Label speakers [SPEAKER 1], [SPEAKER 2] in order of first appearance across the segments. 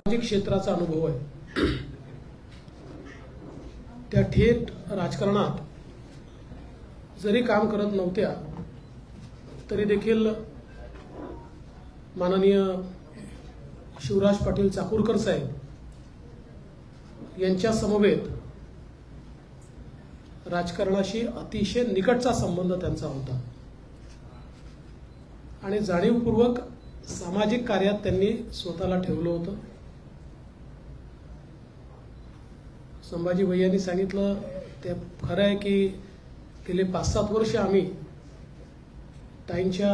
[SPEAKER 1] सामाजिक क्षेत्राचा अनुभव आहे। त्या थेट राजकारणात जरी काम करत नव्हत्या तरी देखील माननीय शिवराज पाटील चाकूरकर साहेब यांच्या समवेत राजकारणाशी अतिशय निकटचा संबंध त्यांचा होता आणि जाणीवपूर्वक सामाजिक कार्यात त्यांनी स्वतःला ठेवलं होतं। संभाजी भैयांनी सांगितलं ते खरं आहे की गेले 5-7 वर्ष आम्ही ताईंच्या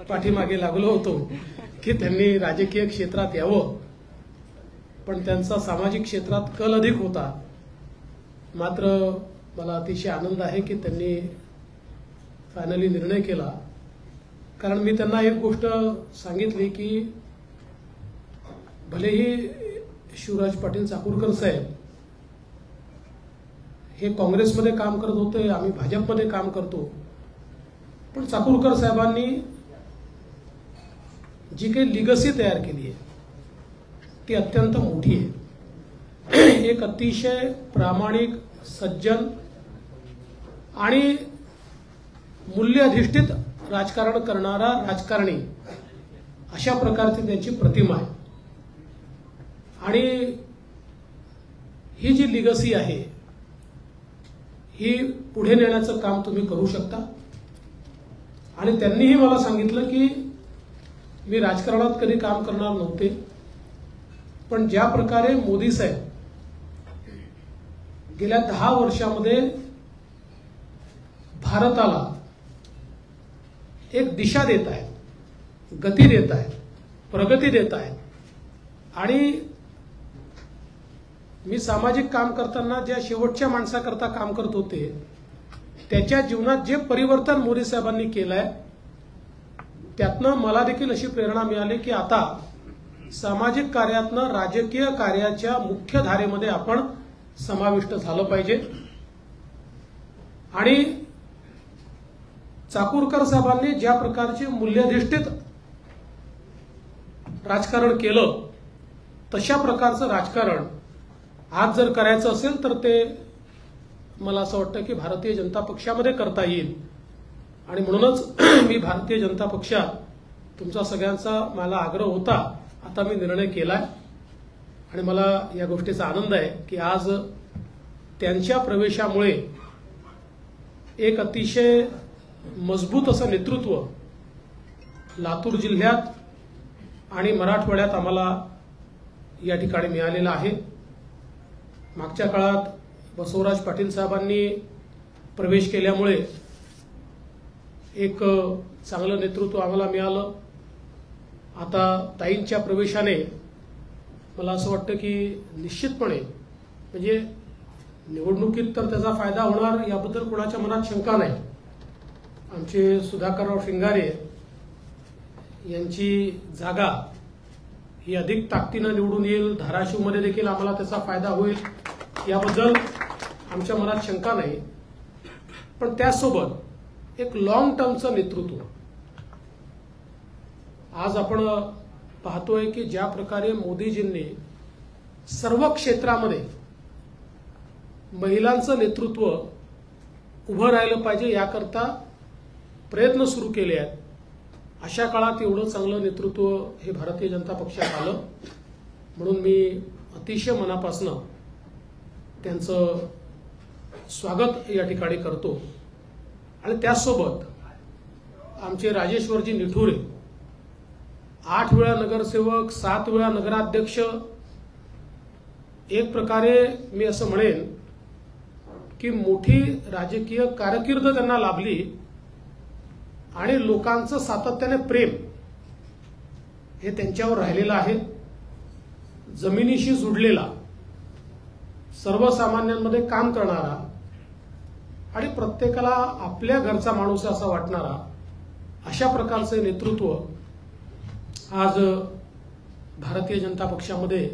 [SPEAKER 1] पाठीमागे लागलो होतो की त्यांनी राजकीय क्षेत्रात यावं, पण त्यांचा सामाजिक क्षेत्रात कल अधिक होता। मात्र मला अतिशय आनंद आहे की त्यांनी फायनली निर्णय केला, कारण मी त्यांना एक गोष्ट सांगितली की भलेही शिवराज पाटील चाकूरकर साहेब हे काँग्रेसमध्ये काम करत होते, आम्ही भाजपमध्ये काम करतो, पण चाकूरकर साहेबांनी जी काही लिगसी तयार केली आहे ती अत्यंत मोठी आहे। एक अतिशय प्रामाणिक, सज्जन आणि मूल्यअधिष्ठित राजकारण करणारा राजकारणी अशा प्रकारची त्यांची प्रतिमा आहे। आणि ही जी लिगसी आहे ही पुढे नेण्याचं काम तुम्ही करू शकता। आणि त्यांनीही मला सांगितलं की मी राजकारणात कधी काम करणार नव्हते, पण ज्या प्रकारे मोदी साहेब गेल्या 10 वर्षामध्ये भारताला एक दिशा देत आहेत, गती देत आहेत, प्रगती देत आहेत, आणि मी सामाजिक काम करताना ज्या शेवटच्या माणसाकरता काम करत होते त्याच्या जीवनात जे परिवर्तन मोदी साहेबांनी केलंय त्यातनं मला देखील अशी प्रेरणा मिळाली की आता सामाजिक कार्यातनं राजकीय कार्याच्या मुख्य धारेमध्ये आपण समाविष्ट झालं पाहिजे। आणि चाकूरकर साहेबांनी ज्या प्रकारचे मूल्यधिष्ठित राजकारण केलं तशा प्रकारचं राजकारण आज जर करायचं असेल तर ते मला असं वाटतं की भारतीय जनता पक्षामध्ये करता येईल। आणि म्हणूनच मी भारतीय जनता पक्षात तुमचा सगळ्यांचा मला आग्रह होता, आता मी निर्णय केलाय आणि मला या गोष्टीचा आनंद आहे की आज त्यांच्या प्रवेशामुळे एक अतिशय मजबूत असं नेतृत्व लातूर जिल्ह्यात आणि मराठवाड्यात आम्हाला या ठिकाणी मिळालेलं आहे। मागच्या काळात बसवराज पाटील साहेबांनी प्रवेश केल्यामुळे एक चांगलं नेतृत्व आम्हाला मिळालं। आता ताईंच्या प्रवेशाने मला असं वाटतं की निश्चितपणे म्हणजे निवडणुकीत तर त्याचा फायदा होणार याबद्दल कोणाच्या मनात शंका नाही। आमचे सुधाकरराव शिंगारे यांची जागा ही अधिक ताकदीनं निवडून येईल, धाराशिवमध्ये देखील आम्हाला त्याचा फायदा होईल याबद्दल आमच्या मनात शंका नाही। पण त्यासोबत एक लॉंग टर्मचं नेतृत्व आज आपण पाहतोय की ज्या प्रकारे मोदीजींनी सर्व क्षेत्रामध्ये महिलांचं नेतृत्व उभं राहिलं पाहिजे याकरता प्रयत्न सुरू केले आहेत। अशा काळात एवढं चांगलं नेतृत्व हे भारतीय जनता पक्षात आलं, म्हणून मी अतिशय मनापासून त्यांचं स्वागत या ठिकाणी करतो। आणि त्यासोबत आमचे राजेश्वरजी निठुरे 8 वेळा नगरसेवक, 7 वेळा नगराध्यक्ष, एक प्रकारे मी असं म्हणेन की मोठी राजकीय कारकीर्द त्यांना लाभली आणि लोकांचं सातत्याने प्रेम हे त्यांच्यावर राहिलेलं आहे। जमिनीशी जुडलेला, सर्वसामान्यांमध्ये काम करणारा आणि प्रत्येकाला आपल्या घरचा माणूस असा वाटणारा अशा प्रकारचे नेतृत्व आज भारतीय जनता पक्षामध्ये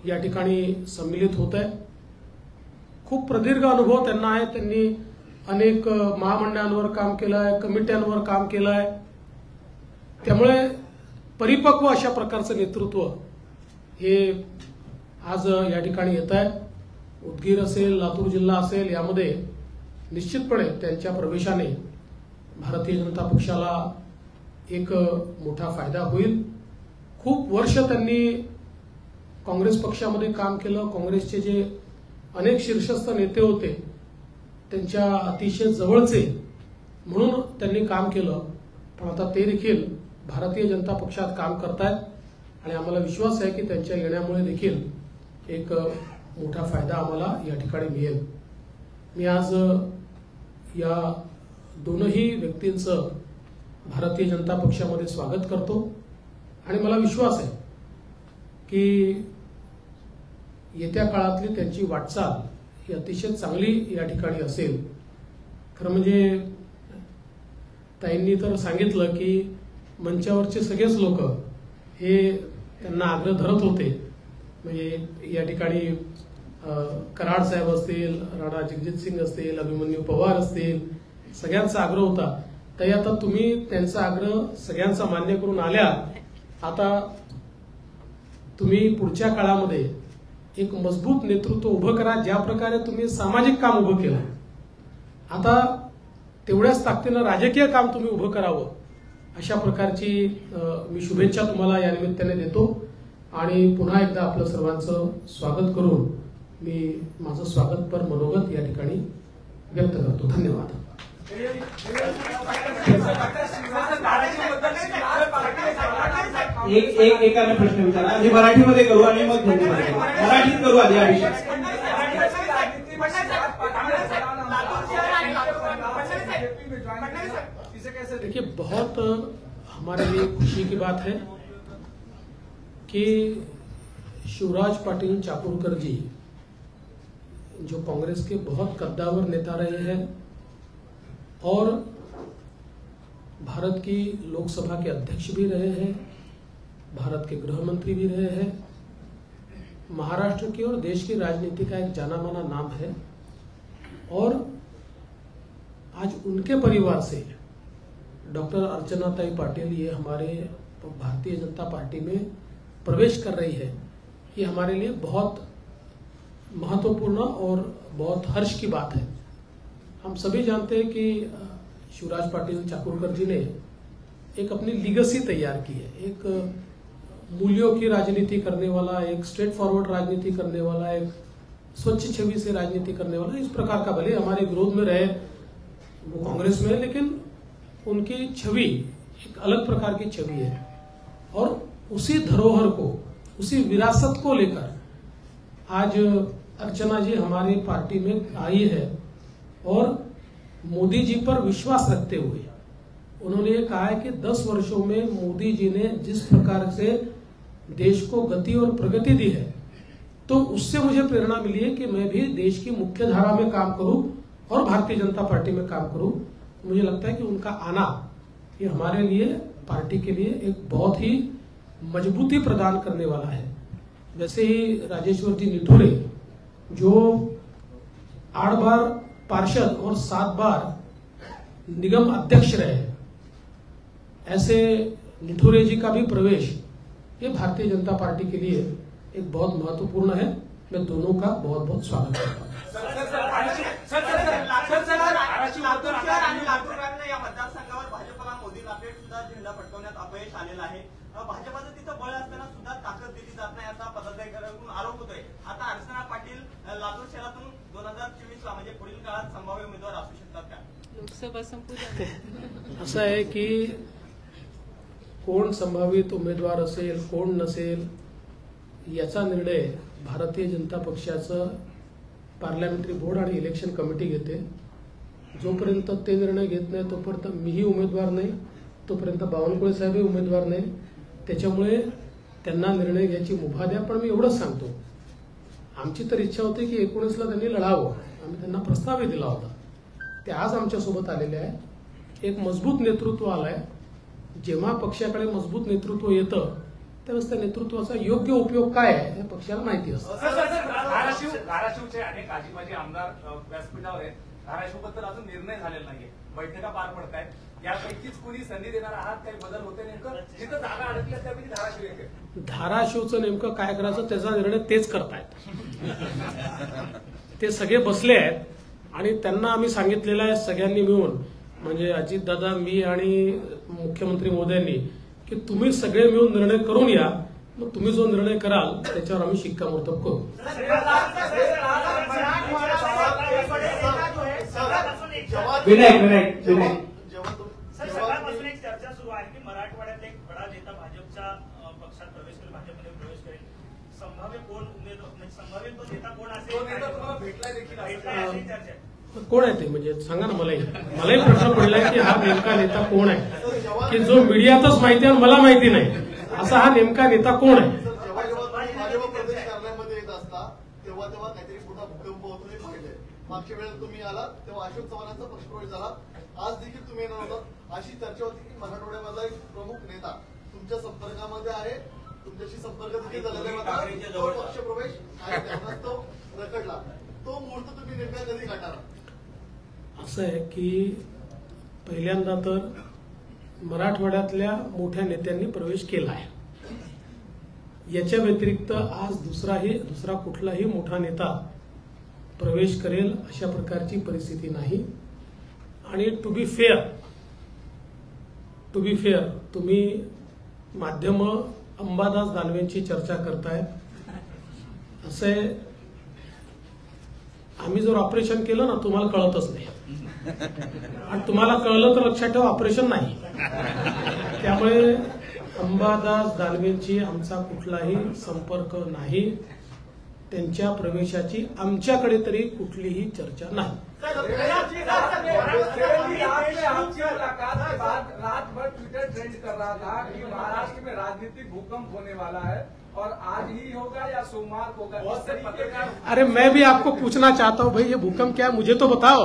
[SPEAKER 1] या ठिकाणी सम्मिलित होत आहे। खूप प्रदीर्घ अनुभव त्यांना आहे। त्यांनी अनेक महामंडळांवर काम केलंय, कमिट्यांवर काम केलंय, त्यामुळे परिपक्व अशा प्रकारचं नेतृत्व हे आज या ठिकाणी येत आहेत. उदगीर असेल, लातूर जिल्हा असेल, यामध्ये निश्चितपणे त्यांच्या प्रवेशाने भारतीय जनता पक्षाला एक मोठा फायदा होईल. खूप वर्ष त्यांनी काँग्रेस पक्षामध्ये काम केलं. काँग्रेसचे जे अनेक शीर्षस्थ नेते होते त्यांच्या अतिशय जवळचे म्हणून त्यांनी काम केलं. पण आता ते देखील भारतीय जनता पक्षात काम करतायत आणि आम्हाला विश्वास आहे की त्यांच्या येण्यामुळे देखील एक मोठा फायदा आम्हाला या ठिकाणी मिळेल. मी आज या दोनही व्यक्तींचं भारतीय जनता पक्षामध्ये स्वागत करतो आणि मला विश्वास आहे की येत्या काळातली त्यांची वाटचाल ही अतिशय चांगली या ठिकाणी असेल. खरं म्हणजे ताईंनी तर सांगितलं की मंचावरचे सगळेच लोक हे त्यांना आग्रह धरत होते. म्हणजे या ठिकाणी कराड साहेब असतील, राणा जगजित सिंग असतील, अभिमन्यू पवार असतील, सगळ्यांचा आग्रह होता. ताई आता तुम्ही त्यांचा आग्रह सगळ्यांचा मान्य करून आल्या. आता तुम्ही पुढच्या काळामध्ये एक मजबूत नेतृत्व उभं करा. ज्या प्रकारे तुम्ही सामाजिक काम उभं केलं, आता तेवढ्याच ताकदीनं राजकीय काम तुम्ही उभं करावं, अशा प्रकारची मी शुभेच्छा तुम्हाला या निमित्ताने देतो. आणि पुन्हा एकदा आपलं सर्वांचं स्वागत करून मी माझं स्वागतपर मनोगत या ठिकाणी व्यक्त करतो. धन्यवाद.
[SPEAKER 2] एकाने प्रश्न विचारला, आधी मराठीमध्ये करू आणि मग हिंदीमध्ये. मराठीत करू आधी हा विषय.
[SPEAKER 1] देखिए, बहुत हमारे लिए खुशी की बात है कि शिवराज पाटिल चाकूरकर जी, जो कांग्रेस के बहुत कद्दावर नेता रहे हैं और भारत की लोकसभा के अध्यक्ष भी रहे हैं, भारत के गृह मंत्री भी रहे हैं, महाराष्ट्र की और देश की राजनीति का एक जाना माना नाम है. और आज उनके परिवार से डॉक्टर अर्चनाताई पाटिल ये हमारे भारतीय जनता पार्टी में प्रवेश कर रही है, ये हमारे लिए बहुत महत्वपूर्ण और बहुत हर्ष की बात है. हम सभी जानते हैं कि शिवराज पाटिल चाकूरकर जी ने एक अपनी लीगेसी तैयार की है. एक मूल्यों की राजनीति करने वाला, एक स्ट्रेट फॉरवर्ड राजनीति करने वाला, एक स्वच्छ छवि से राजनीति करने वाला, इस प्रकार का, भले हमारे विरोध में रहे, वो कांग्रेस में है, लेकिन उनकी छवि एक अलग प्रकार की छवि है. और उसी धरोहर को, उसी विरासत को लेकर आज अर्चना जी हमारी पार्टी में आई है और मोदी जी पर विश्वास रखते हुए उन्होंने ये कहा है कि 10 वर्षों में मोदी जी ने जिस प्रकार से देश को गति और प्रगति दी है, तो उससे मुझे प्रेरणा मिली है कि मैं भी देश की मुख्य धारा में काम करूं और भारतीय जनता पार्टी में काम करूं. मुझे लगता है कि उनका आना ये हमारे लिए, पार्टी के लिए एक बहुत ही मजबूती प्रदान करने वाला है. जैसे ही राजेश्वर जी निठुरे, जो 8 बार पार्षद और 7 बार निगम अध्यक्ष रहे, ऐसे निठुरे जी का भी प्रवेश ये भारतीय जनता पार्टी के लिए एक बहुत महत्वपूर्ण है. मैं दोनों का बहुत बहुत स्वागत करता हूँ.
[SPEAKER 3] या मतदारसंघावर भाजपला मोदी लाटेत सुद्धा झेंडा फडकवण्यात अपयश आलेलं आहे. भाजपचं तिथं बळ असताना सुद्धा ताकद दिली जात नाही असा पदाधिकाऱ्यांकडून आरोप होतोय. आता अर्चना पाटील लातूर शहरातून 2024 ला म्हणजे पुढील काळात संभाव्य उमेदवार असू शकतात का?
[SPEAKER 4] लोकसभा संपूर्ण
[SPEAKER 1] असं आहे की कोण संभावित उमेदवार असेल, कोण नसेल, याचा निर्णय भारतीय जनता पक्षाचं पार्लमेंटरी बोर्ड आणि इलेक्शन कमिटी घेते. जोपर्यंत ते निर्णय घेत नाही तोपर्यंत मीही उमेदवार नाही, तोपर्यंत बावनकुळे साहेबही उमेदवार नाही. त्याच्यामुळे त्यांना निर्णय घ्यायची मुभा द्या. पण मी एवढंच सांगतो, आमची तर इच्छा होती की 19ला त्यांनी लढावं. आम्ही त्यांना प्रस्तावही दिला होता. ते आज आमच्यासोबत आलेले आहे. एक मजबूत नेतृत्व आलंय. जेव्हा पक्षाकडे मजबूत नेतृत्व येतं त्यावेळेस त्या नेतृत्वाचा योग्य उपयोग काय आहे हे पक्षाला माहिती असतं.
[SPEAKER 5] धाराशिवचे अनेक आजीबाजी आमदार व्यासपीठावर आहेत. धाराशिवबद्दल अजून निर्णय झालेला नाहीये. बैठका पार पडत आहेत. यापैकीच कुणी संधी देणार आहात, काही बदल होते नेमकं जिथं जागा अडकल्या त्यापैकी धाराशिव एक आहे.
[SPEAKER 1] धाराशिवचं नेमकं काय करायचं त्याचा निर्णय तेच करतायत. ते सगळे बसले आहेत आणि त्यांना आम्ही सांगितलेलं आहे सगळ्यांनी मिळून, म्हणजे अजितदादा, मी आणि मुख्यमंत्री महोदयांनी, की तुम्ही सगळे मिळून निर्णय करून या. मग तुम्ही जो निर्णय कराल त्याच्यावर आम्ही शिक्कामोर्तब करू.
[SPEAKER 2] विनायक
[SPEAKER 3] सकाळपासून एक चर्चा सुरू आहे की मराठवाड्यात एक बडा नेता भाजपच्या पक्षात प्रवेश करेल, भाजपमध्ये प्रवेश करेल. संभाव्य कोण उमेदवार, म्हणजे संभाव्य तो नेता कोण
[SPEAKER 5] तो
[SPEAKER 3] असेल,
[SPEAKER 5] नेता तुम्हाला भेटलाय देखील असं.
[SPEAKER 3] अशी चर्चा आहे.
[SPEAKER 1] कोण आहे ते, म्हणजे सांगा ना. मलाही प्रश्न पडलाय की हा नेमका नेता कोण आहे, की जो मीडियातच माहिती आहे मला माहिती नाही, असा हा नेमका नेता कोण आहे.
[SPEAKER 6] भाजप प्रदेश कार्यालयामध्ये येत असता तेव्हा काहीतरी मोठा भूकंप होतो हे पाहिलंय. मागच्या वेळेला तुम्ही आलात तेव्हा अशोक चव्हाणांचा पक्षप्रवेश झाला. आज देखील तुम्ही येणार होतात. अशी चर्चा होती की मराठवाड्यामधला एक प्रमुख नेता तुमच्या संपर्कामध्ये आहे, तुमच्याशी संपर्क देखील झालेला आहे. तो पक्षप्रवेश आहे त्यामुळे तो रखडला. तो मुहूर्त तुम्ही नेमका कधी गाठाल?
[SPEAKER 1] असं आहे की पहिल्यांदा तर मराठवाड्यातल्या मोठ्या नेत्यांनी प्रवेश केला आहे. याच्या व्यतिरिक्त आज दुसरा कुठलाही मोठा नेता प्रवेश करेल अशा प्रकारची परिस्थिती नाही. आणि टू बी फेअर तुम्ही माध्यम अंबादास दानवेंची चर्चा करतायत. असं आहे, आम्ही जर ऑपरेशन केलं ना तुम्हाला कळतच नाही, आणि तुम्हाला कळलं तर लक्षात ठेवा ऑपरेशन नाही. त्यामुळे अंबादास दानवेंची आमचा कुठलाही संपर्क नाही. त्यांच्या प्रवेशाची आमच्याकडे तरी कुठलीही चर्चा नाही.
[SPEAKER 7] रात भर ट्विटर ट्रेंड कर रहा था कि महाराष्ट्र में राजनीतिक भूकंप होने वाला है और आज ही होगा या सोमवार को होगा, इस तरीके का।
[SPEAKER 1] अरे मैं भी आपको पूछना चाहता हूं भाई, ये भूकंप क्या है मुझे तो बताओ.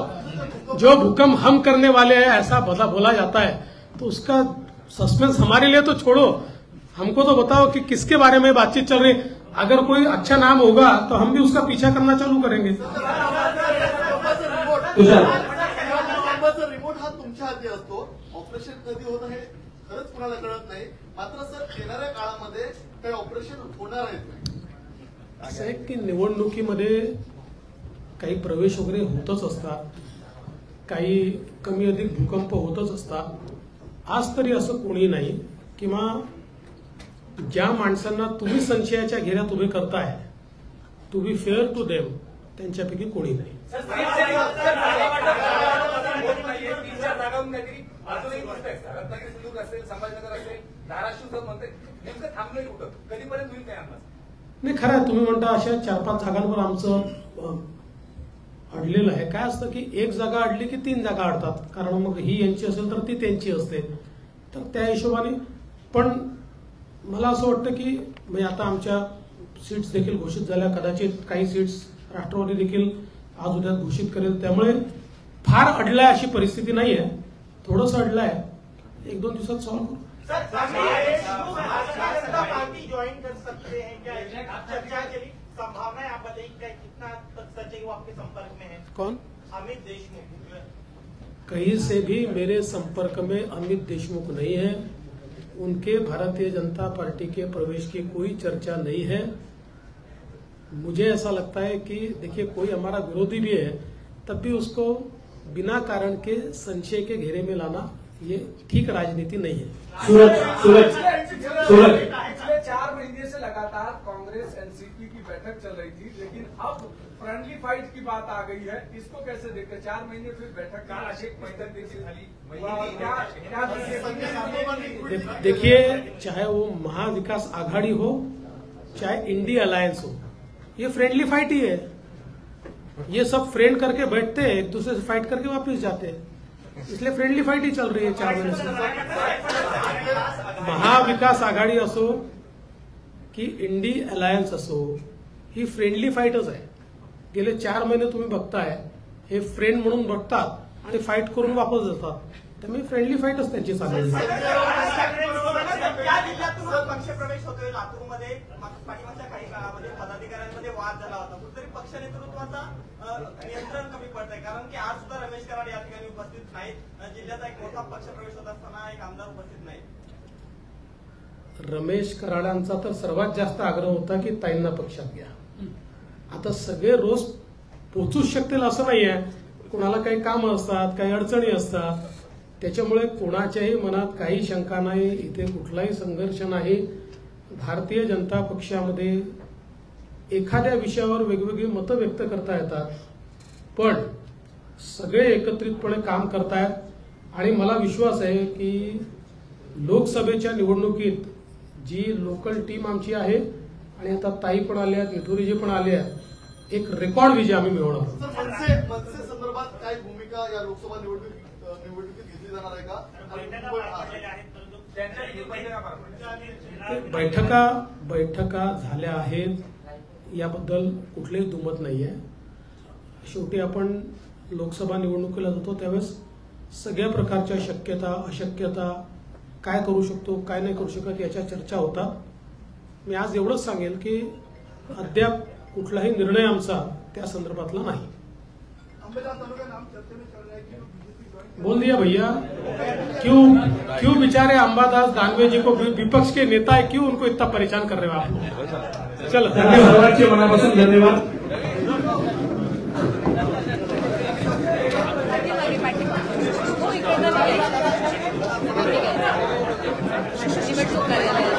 [SPEAKER 1] जो भूकंप हम करने वाले हैं ऐसा बोला जाता है, तो उसका सस्पेंस हमारे लिए तो छोड़ो, हमको तो बताओ कि किसके बारे में बातचीत चल रही. अगर कोई अच्छा नाम होगा तो हम भी उसका पीछा करना चालू करेंगे.
[SPEAKER 6] रिमोट हा तुमच्या हाती असतो. ऑपरेशन कधी होत आहे खरंच कुणाला कळत नाही. मात्र सर येणाऱ्या काळामध्ये काही ऑपरेशन होणार आहेत.
[SPEAKER 1] असं आहे की निवडणुकीमध्ये काही प्रवेश वगैरे होतच असतात, काही कमी अधिक भूकंप होतच असतात. आज तरी असं कोणी नाही, किंवा ज्या माणसांना तुम्ही संशयाच्या घेऱ्यात उभे करताय, to be fair to them, त्यांच्यापैकी कोणी नाही.
[SPEAKER 5] अजूनही गोष्ट आहे, रत्नागिरी, सिंधुदुर्ग असेल, संभाजीनगर असेल, धाराशिव म्हणते नेमकं थांबलंय कुठं, कधीपर्यंत होईल काय अंदाज?
[SPEAKER 1] नाही, खरं आहे तुम्ही म्हणता अशा 4-5 जागांवर आमचं अडलेलं आहे. काय असतं की एक जागा अडली की 3 जागा अडतात, कारण मग ही यांची असेल तर ती त्यांची असते. तर त्या हिशोबाने पण मला असं वाटतं की म्हणजे आता आमच्या सीट्स देखील घोषित झाल्या, कदाचित काही सीट्स राष्ट्रवादी देखील आज उद्या घोषित करेल. त्यामुळे फार अडलाय अशी परिस्थिती नाही आहे, थोडंसं अडलाय, 1-2 दिवसात सॉल्व्ह करू.
[SPEAKER 3] पार्टी ज्वाइन कर सकते हैं क्या? चर्चा के लिए संभावना है, आप बताइए क्या, कितना तक सच है वो आपके संपर्क में है?
[SPEAKER 1] कौन?
[SPEAKER 3] अमित देशमुख.
[SPEAKER 1] कहीं से भी मेरे संपर्क में अमित देशमुख नहीं है. उनके भारतीय जनता पार्टी के प्रवेश की कोई चर्चा नहीं है. मुझे ऐसा लगता है कि देखिए कोई हमारा विरोधी भी है तब भी उसको बिना कारण के संशय के घेरे में लाना ये ठीक राजनीति नहीं है.
[SPEAKER 2] सूरज
[SPEAKER 7] पिछले 4 महीने से लगातार कांग्रेस एनसीपी की बैठक चल रही थी, लेकिन अब फ्रेंडली फाइट की बात आ गई है. इसको कैसे देखते? 4 महीने फिर बैठक
[SPEAKER 5] काल अशी एक बैठक देखील झाली.
[SPEAKER 1] देखिए, चाहे वो महाविकास आघाड़ी हो चाहे इंडी अलायंस हो, ये फ्रेंडली फाइट ही है. ये सब फ्रेंड करके बैठते हैं, एक दूसरे से फाइट करके वापस जाते हैं, इसलिए फ्रेंडली फाइट ही चल रही है 4 महीने से. महाविकास आघाडी असो की इंडी अलायन्स असो, ही फ्रेंडली फाईटच आहे. गेले 4 महिने तुम्ही बघताय, हे फ्रेंड म्हणून बघतात आणि फाईट करून वापस जातात. त्यामुळे फ्रेंडली फाईटच त्यांची चालली.
[SPEAKER 3] या जिल्ह्यातून पक्ष प्रवेश होतोय. लातूरमध्ये पाठीमागच्या काही काळामध्ये पदाधिकाऱ्यांमध्ये वाद झाला होता, कुठेतरी पक्ष पक्ष नेतृत्वाचा नियंत्रण कमी पडतंय, कारण की आज सुद्धा रमेश कराड या ठिकाणी उपस्थित नाहीत. जिल्ह्याचा एक मोठा पक्ष प्रवेश होत असताना एक आमदार उपस्थित नाही.
[SPEAKER 1] रमेश कराडांचा तर सर्वात जास्त आग्रह होता की ताईंना पक्षात घ्या. आता सगळे रोज पोचूच शकतील असं नाहीये, कोणाला काही कामं असतात, काही अडचणी असतात. त्याच्यामुळे कोणाच्याही मनात काही शंका नाही, इथे कुठलाही संघर्ष नाही. भारतीय जनता पक्षामध्ये एखाद्या विषयावर वेगवेगळी मतं व्यक्त करता येतात, पण सगळे एकत्रितपणे काम करतायत आणि मला विश्वास आहे की लोकसभेच्या निवडणुकीत जी लोकल टीम आमची आहे आणि आता ताई पण आल्या, निठुरीजी पण आल्या, एक रेकॉर्ड विजय आम्ही मिळवणार आहोत.
[SPEAKER 6] सर, मनसे संदर्भात काही भूमिका या लोकसभा निवडणुकीत घेतली जाणार आहे का?
[SPEAKER 1] बैठका झाल्या आहेत याबद्दल कुठलेही दुमत नाहीये. शेवटी आपण लोकसभा निवडणुकीला जातो त्यावेळेस सगळ्या प्रकारच्या शक्यता अशक्यता, काय करू शकतो काय नाही करू शकत याच्या चर्चा होतात. मी आज एवढंच सांगेल की अद्याप कुठलाही निर्णय आमचा त्या संदर्भातला नाही. बोल दिया भैया, क्यों बेचारे अंबादास दानवे जी को विपक्ष के नेता है, क्यों उनको इतना परेशान कर रहे हो आप? चलो
[SPEAKER 2] धन्यवाद, मनापासून धन्यवाद.
[SPEAKER 4] निवडणूक कार्यालयात